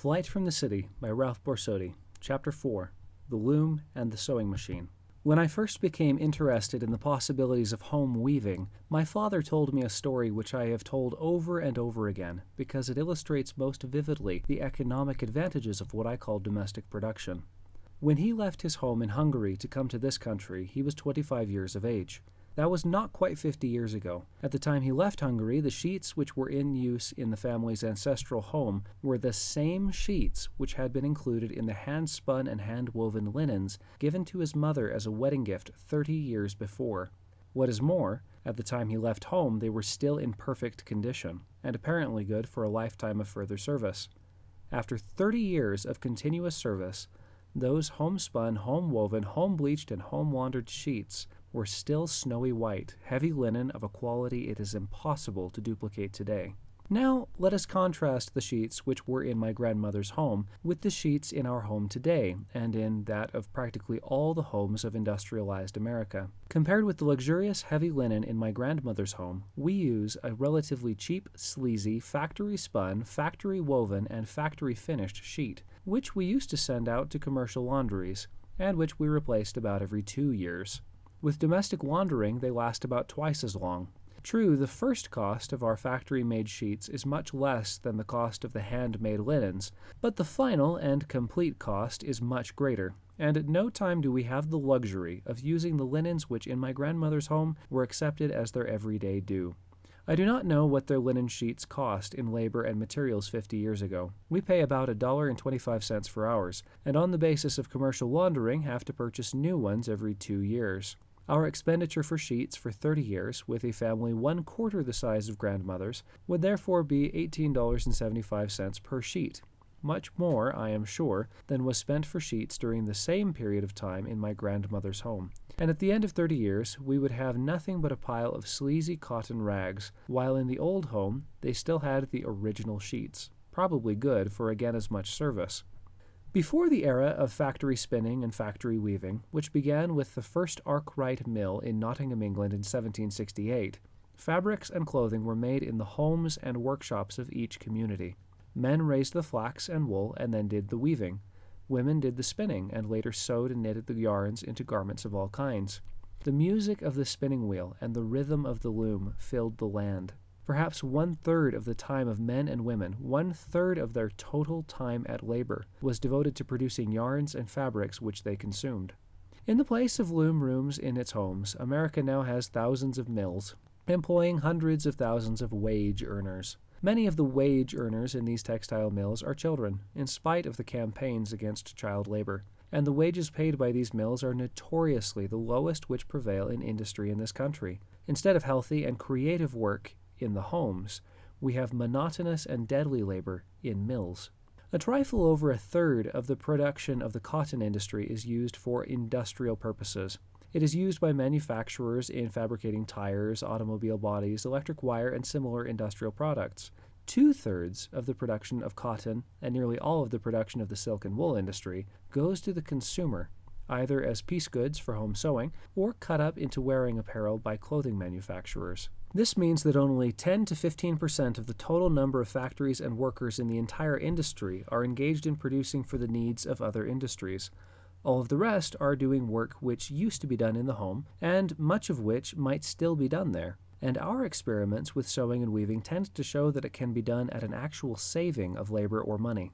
Flight from the City by Ralph Borsodi, Chapter 4, The Loom and the Sewing Machine. When I first became interested in the possibilities of home weaving, my father told me a story which I have told over and over again, because it illustrates most vividly the economic advantages of what I call domestic production. When he left his home in Hungary to come to this country, he was 25 years of age. That was not quite 50 years ago. At the time he left Hungary, the sheets which were in use in the family's ancestral home were the same sheets which had been included in the hand-spun and hand-woven linens given to his mother as a wedding gift 30 years before. What is more, at the time he left home, they were still in perfect condition, and apparently good for a lifetime of further service. After 30 years of continuous service, those home-spun, home-woven, home-bleached, and home-laundered sheets were still snowy white, heavy linen of a quality it is impossible to duplicate today. Now, let us contrast the sheets which were in my grandmother's home with the sheets in our home today, and in that of practically all the homes of industrialized America. Compared with the luxurious heavy linen in my grandmother's home, we use a relatively cheap, sleazy, factory-spun, factory-woven, and factory-finished sheet, which we used to send out to commercial laundries, and which we replaced about every 2 years. With domestic laundering, they last about twice as long. True, the first cost of our factory-made sheets is much less than the cost of the hand-made linens, but the final and complete cost is much greater, and at no time do we have the luxury of using the linens which in my grandmother's home were accepted as their everyday due. I do not know what their linen sheets cost in labor and materials 50 years ago. We pay about $1.25 for ours, and on the basis of commercial laundering have to purchase new ones every 2 years. Our expenditure for sheets for 30 years, with a family 1/4 the size of grandmother's, would therefore be $18.75 per sheet. Much more, I am sure, than was spent for sheets during the same period of time in my grandmother's home. And at the end of 30 years, we would have nothing but a pile of sleazy cotton rags, while in the old home they still had the original sheets, probably good for again as much service. Before the era of factory spinning and factory weaving, which began with the first Arkwright mill in Nottingham, England in 1768, fabrics and clothing were made in the homes and workshops of each community. Men raised the flax and wool and then did the weaving. Women did the spinning and later sewed and knitted the yarns into garments of all kinds. The music of the spinning wheel and the rhythm of the loom filled the land. Perhaps 1/3 of the time of men and women, 1/3 of their total time at labor, was devoted to producing yarns and fabrics which they consumed. In the place of loom rooms in its homes, America now has thousands of mills, employing hundreds of thousands of wage earners. Many of the wage earners in these textile mills are children, in spite of the campaigns against child labor, and the wages paid by these mills are notoriously the lowest which prevail in industry in this country. Instead of healthy and creative work in the homes, we have monotonous and deadly labor in mills. A trifle over 1/3 of the production of the cotton industry is used for industrial purposes. It is used by manufacturers in fabricating tires, automobile bodies, electric wire, and similar industrial products. 2/3 of the production of cotton and nearly all of the production of the silk and wool industry goes to the consumer, either as piece goods for home sewing or cut up into wearing apparel by clothing manufacturers. This means that only 10 to 15% of the total number of factories and workers in the entire industry are engaged in producing for the needs of other industries. All of the rest are doing work which used to be done in the home, and much of which might still be done there. And our experiments with sewing and weaving tend to show that it can be done at an actual saving of labor or money.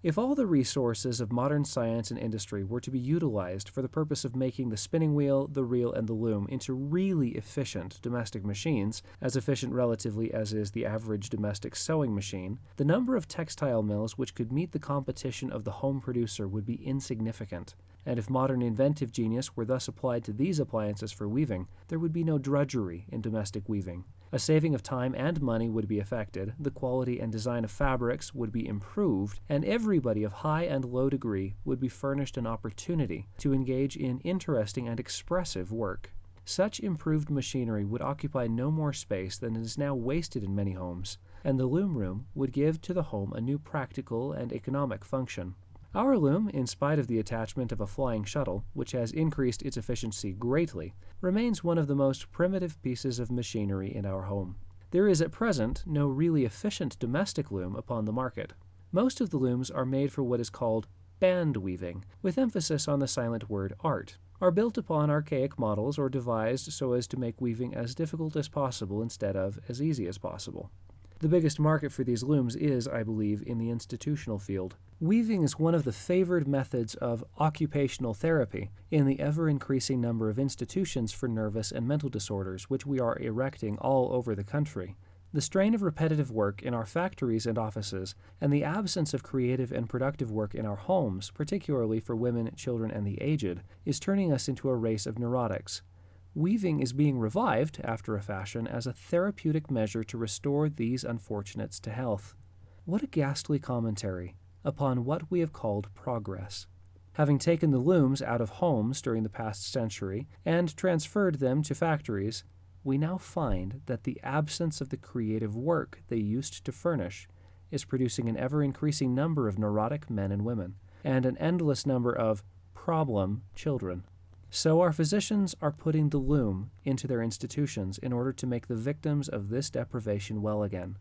If all the resources of modern science and industry were to be utilized for the purpose of making the spinning wheel, the reel, and the loom into really efficient domestic machines, as efficient relatively as is the average domestic sewing machine, the number of textile mills which could meet the competition of the home producer would be insignificant. And if modern inventive genius were thus applied to these appliances for weaving, there would be no drudgery in domestic weaving. A saving of time and money would be effected, the quality and design of fabrics would be improved, and everybody of high and low degree would be furnished an opportunity to engage in interesting and expressive work. Such improved machinery would occupy no more space than is now wasted in many homes, and the loom room would give to the home a new practical and economic function. Our loom, in spite of the attachment of a flying shuttle, which has increased its efficiency greatly, remains one of the most primitive pieces of machinery in our home. There is at present no really efficient domestic loom upon the market. Most of the looms are made for what is called band weaving, with emphasis on the silent word art, are built upon archaic models or devised so as to make weaving as difficult as possible instead of as easy as possible. The biggest market for these looms is, I believe, in the institutional field. Weaving is one of the favored methods of occupational therapy in the ever-increasing number of institutions for nervous and mental disorders which we are erecting all over the country. The strain of repetitive work in our factories and offices, and the absence of creative and productive work in our homes, particularly for women, children, and the aged, is turning us into a race of neurotics. Weaving is being revived, after a fashion, as a therapeutic measure to restore these unfortunates to health. What a ghastly commentary upon what we have called progress. Having taken the looms out of homes during the past century and transferred them to factories, we now find that the absence of the creative work they used to furnish is producing an ever-increasing number of neurotic men and women, and an endless number of problem children. So our physicians are putting the loom into their institutions in order to make the victims of this deprivation well again.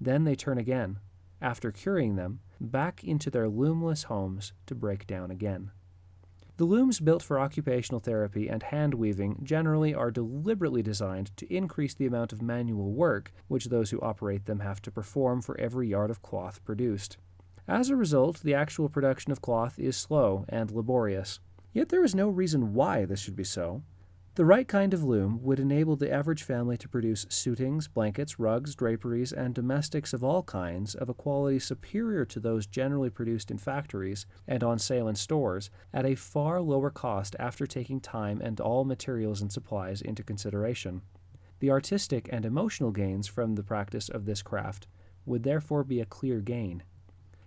Then they turn again, after curing them, back into their loomless homes to break down again. The looms built for occupational therapy and hand weaving generally are deliberately designed to increase the amount of manual work which those who operate them have to perform for every yard of cloth produced. As a result, the actual production of cloth is slow and laborious. Yet there is no reason why this should be so. The right kind of loom would enable the average family to produce suitings, blankets, rugs, draperies, and domestics of all kinds of a quality superior to those generally produced in factories and on sale in stores at a far lower cost after taking time and all materials and supplies into consideration. The artistic and emotional gains from the practice of this craft would therefore be a clear gain.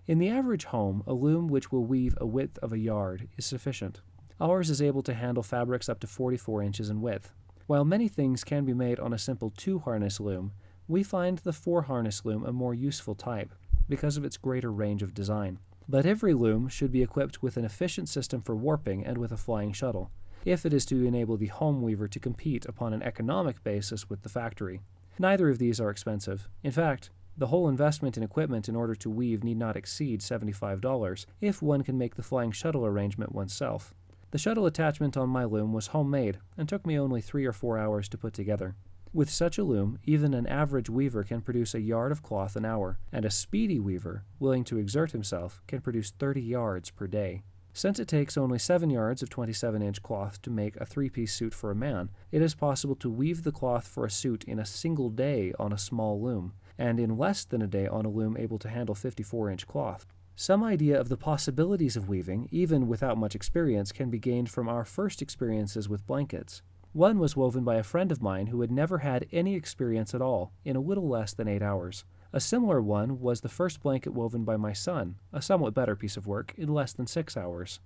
In the average home, a loom which will weave a width of a yard is sufficient. Ours is able to handle fabrics up to 44 inches in width. While many things can be made on a simple 2-harness loom, we find the 4-harness loom a more useful type, because of its greater range of design. But every loom should be equipped with an efficient system for warping and with a flying shuttle, if it is to enable the home weaver to compete upon an economic basis with the factory. Neither of these are expensive. In fact, the whole investment in equipment in order to weave need not exceed $75 if one can make the flying shuttle arrangement oneself. The shuttle attachment on my loom was homemade and took me only 3 or 4 hours to put together. With such a loom, even an average weaver can produce a yard of cloth an hour, and a speedy weaver, willing to exert himself, can produce 30 yards per day. Since it takes only 7 yards of 27-inch cloth to make a 3-piece suit for a man, it is possible to weave the cloth for a suit in a single day on a small loom, and in less than a day on a loom able to handle 54-inch cloth. Some idea of the possibilities of weaving, even without much experience, can be gained from our first experiences with blankets. One was woven by a friend of mine who had never had any experience at all, in a little less than 8 hours. A similar one was the first blanket woven by my son, a somewhat better piece of work, in less than 6 hours.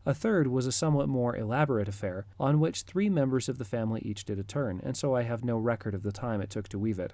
A third was a somewhat more elaborate affair, on which 3 members of the family each did a turn, and so I have no record of the time it took to weave it.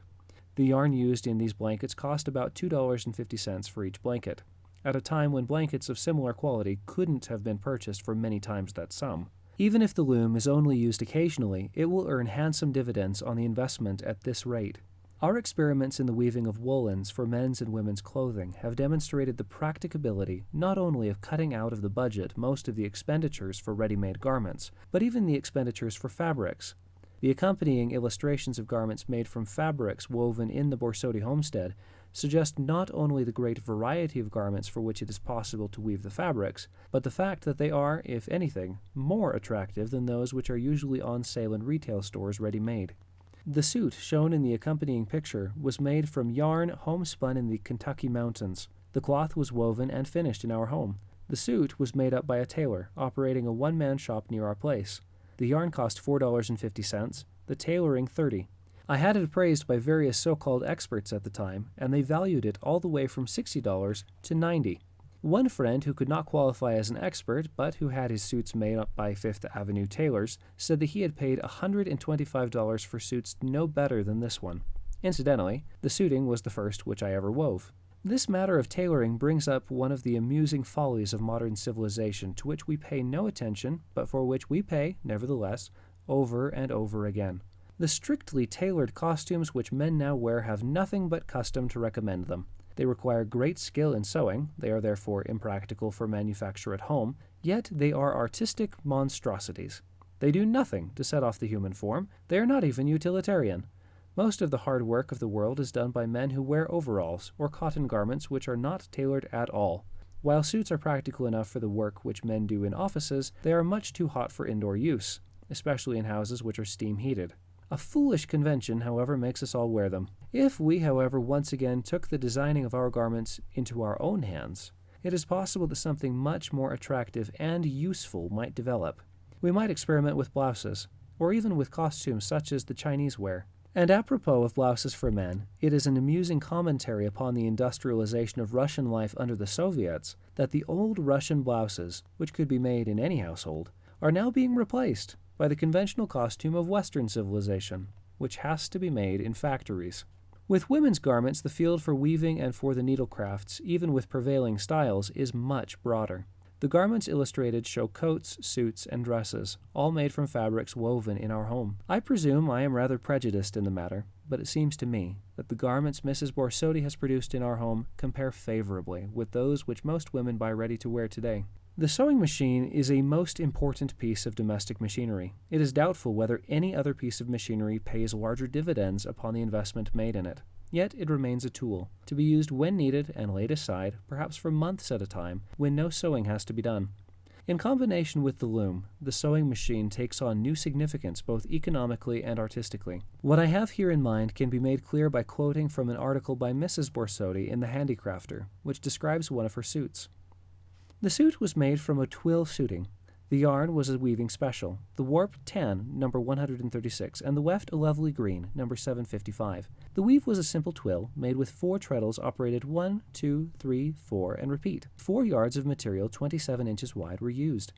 The yarn used in these blankets cost about $2.50 for each blanket, at a time when blankets of similar quality couldn't have been purchased for many times that sum. Even if the loom is only used occasionally, it will earn handsome dividends on the investment at this rate. Our experiments in the weaving of woolens for men's and women's clothing have demonstrated the practicability not only of cutting out of the budget most of the expenditures for ready-made garments, but even the expenditures for fabrics. The accompanying illustrations of garments made from fabrics woven in the Borsodi homestead suggest not only the great variety of garments for which it is possible to weave the fabrics, but the fact that they are, if anything, more attractive than those which are usually on sale in retail stores ready-made. The suit shown in the accompanying picture was made from yarn homespun in the Kentucky mountains. The cloth was woven and finished in our home. The suit was made up by a tailor operating a one-man shop near our place. The yarn cost $4.50, the tailoring $30. I had it appraised by various so-called experts at the time, and they valued it all the way from $60 to $90. One friend who could not qualify as an expert, but who had his suits made up by Fifth Avenue tailors, said that he had paid $125 for suits no better than this one. Incidentally, the suiting was the first which I ever wove. This matter of tailoring brings up one of the amusing follies of modern civilization to which we pay no attention, but for which we pay, nevertheless, over and over again. The strictly tailored costumes which men now wear have nothing but custom to recommend them. They require great skill in sewing, they are therefore impractical for manufacture at home, yet they are artistic monstrosities. They do nothing to set off the human form, they are not even utilitarian. Most of the hard work of the world is done by men who wear overalls, or cotton garments which are not tailored at all. While suits are practical enough for the work which men do in offices, they are much too hot for indoor use, especially in houses which are steam-heated. A foolish convention, however, makes us all wear them. If we, however, once again took the designing of our garments into our own hands, it is possible that something much more attractive and useful might develop. We might experiment with blouses, or even with costumes such as the Chinese wear. And apropos of blouses for men, it is an amusing commentary upon the industrialization of Russian life under the Soviets that the old Russian blouses, which could be made in any household, are now being replaced by the conventional costume of Western civilization, which has to be made in factories. With women's garments, the field for weaving and for the needlecrafts, even with prevailing styles, is much broader. The garments illustrated show coats, suits, and dresses, all made from fabrics woven in our home. I presume I am rather prejudiced in the matter, but it seems to me that the garments Mrs. Borsodi has produced in our home compare favorably with those which most women buy ready to wear today. The sewing machine is a most important piece of domestic machinery. It is doubtful whether any other piece of machinery pays larger dividends upon the investment made in it. Yet it remains a tool, to be used when needed and laid aside, perhaps for months at a time, when no sewing has to be done. In combination with the loom, the sewing machine takes on new significance both economically and artistically. What I have here in mind can be made clear by quoting from an article by Mrs. Borsodi in The Handicrafter, which describes one of her suits. The suit was made from a twill suiting. The yarn was a weaving special, the warp tan, number 136, and the weft a lovely green, number 755. The weave was a simple twill, made with 4 treadles operated 1, 2, 3, 4, and repeat. 4 yards of material 27 inches wide were used.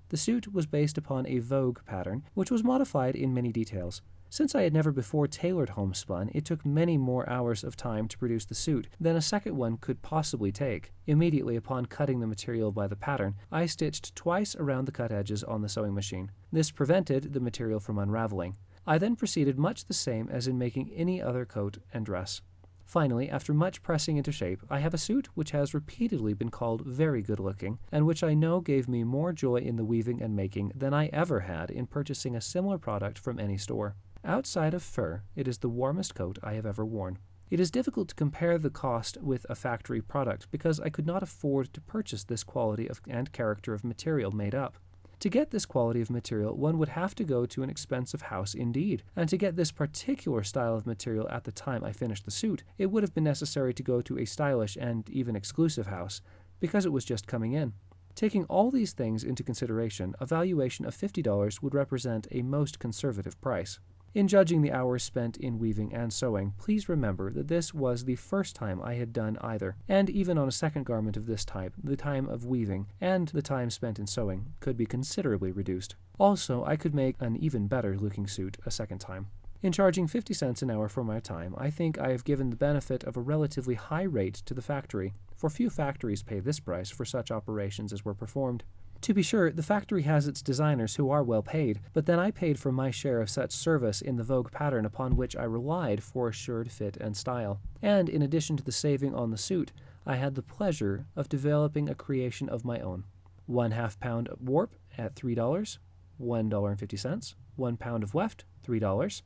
The suit was based upon a Vogue pattern, which was modified in many details. Since I had never before tailored homespun, it took many more hours of time to produce the suit than a second one could possibly take. Immediately upon cutting the material by the pattern, I stitched twice around the cut edges on the sewing machine. This prevented the material from unraveling. I then proceeded much the same as in making any other coat and dress. Finally, after much pressing into shape, I have a suit which has repeatedly been called very good-looking, and which I know gave me more joy in the weaving and making than I ever had in purchasing a similar product from any store. Outside of fur, it is the warmest coat I have ever worn. It is difficult to compare the cost with a factory product because I could not afford to purchase this quality and character of material made up. To get this quality of material, one would have to go to an expensive house indeed, and to get this particular style of material at the time I finished the suit, it would have been necessary to go to a stylish and even exclusive house, because it was just coming in. Taking all these things into consideration, a valuation of $50 would represent a most conservative price. In judging the hours spent in weaving and sewing, please remember that this was the first time I had done either, and even on a second garment of this type, the time of weaving and the time spent in sewing could be considerably reduced. Also, I could make an even better looking suit a second time. In charging 50 cents an hour for my time, I think I have given the benefit of a relatively high rate to the factory, for few factories pay this price for such operations as were performed. To be sure, the factory has its designers who are well paid, but then I paid for my share of such service in the Vogue pattern upon which I relied for assured fit and style. And in addition to the saving on the suit, I had the pleasure of developing a creation of my own. 1/2 pound of warp at $3, $1.50, 1 pound of weft, $3,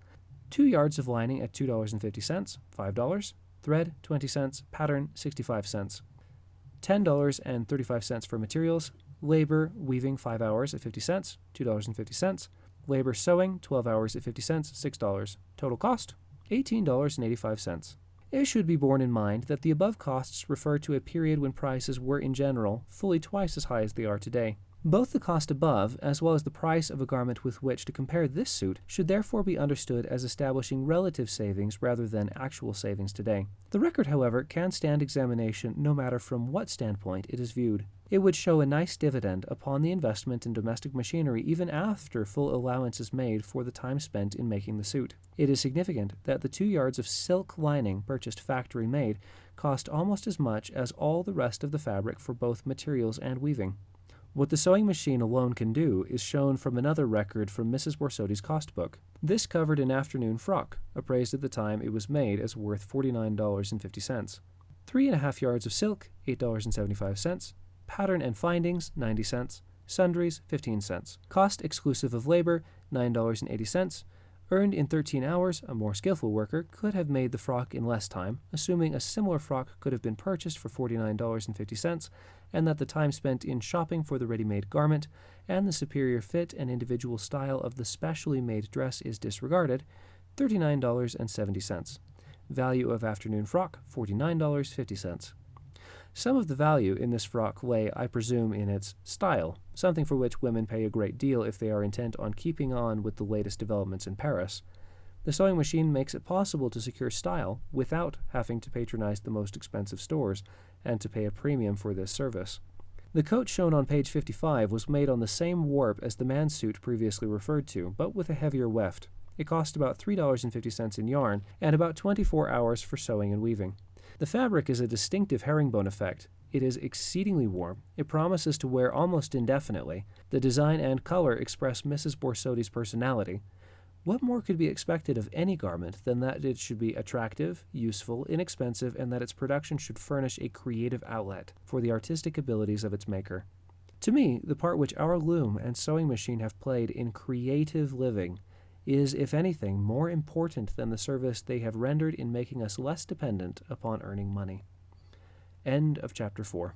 2 yards of lining at $2.50, $5, thread, 20 cents, pattern, 65 cents, $10.35 for materials, labor weaving 5 hours at 50 cents, $2.50, labor sewing 12 hours at 50 cents, $6. Total cost, $18.85. It should be borne in mind that the above costs refer to a period when prices were in general fully twice as high as they are today. Both the cost above, as well as the price of a garment with which to compare this suit, should therefore be understood as establishing relative savings rather than actual savings today. The record, however, can stand examination no matter from what standpoint it is viewed. It would show a nice dividend upon the investment in domestic machinery even after full allowance is made for the time spent in making the suit. It is significant that the 2 yards of silk lining purchased factory-made cost almost as much as all the rest of the fabric for both materials and weaving. What the sewing machine alone can do is shown from another record from Mrs. Borsodi's cost book. This covered an afternoon frock, appraised at the time it was made as worth $49.50. 3.5 yards of silk, $8.75. Pattern and findings, 90 cents. Sundries, 15 cents. Cost exclusive of labor, $9.80. Earned in 13 hours, a more skillful worker could have made the frock in less time, assuming a similar frock could have been purchased for $49.50, and that the time spent in shopping for the ready-made garment and the superior fit and individual style of the specially made dress is disregarded, $39.70. Value of afternoon frock, $49.50. Some of the value in this frock lay, I presume, in its style, something for which women pay a great deal if they are intent on keeping on with the latest developments in Paris. The sewing machine makes it possible to secure style without having to patronize the most expensive stores and to pay a premium for this service. The coat shown on page 55 was made on the same warp as the man's suit previously referred to, but with a heavier weft. It cost about $3.50 in yarn and about 24 hours for sewing and weaving. The fabric is a distinctive herringbone effect. It is exceedingly warm. It promises to wear almost indefinitely. The design and color express Mrs. Borsodi's personality. What more could be expected of any garment than that it should be attractive, useful, inexpensive, and that its production should furnish a creative outlet for the artistic abilities of its maker? To me, the part which our loom and sewing machine have played in creative living is, if anything, more important than the service they have rendered in making us less dependent upon earning money. End of chapter 4.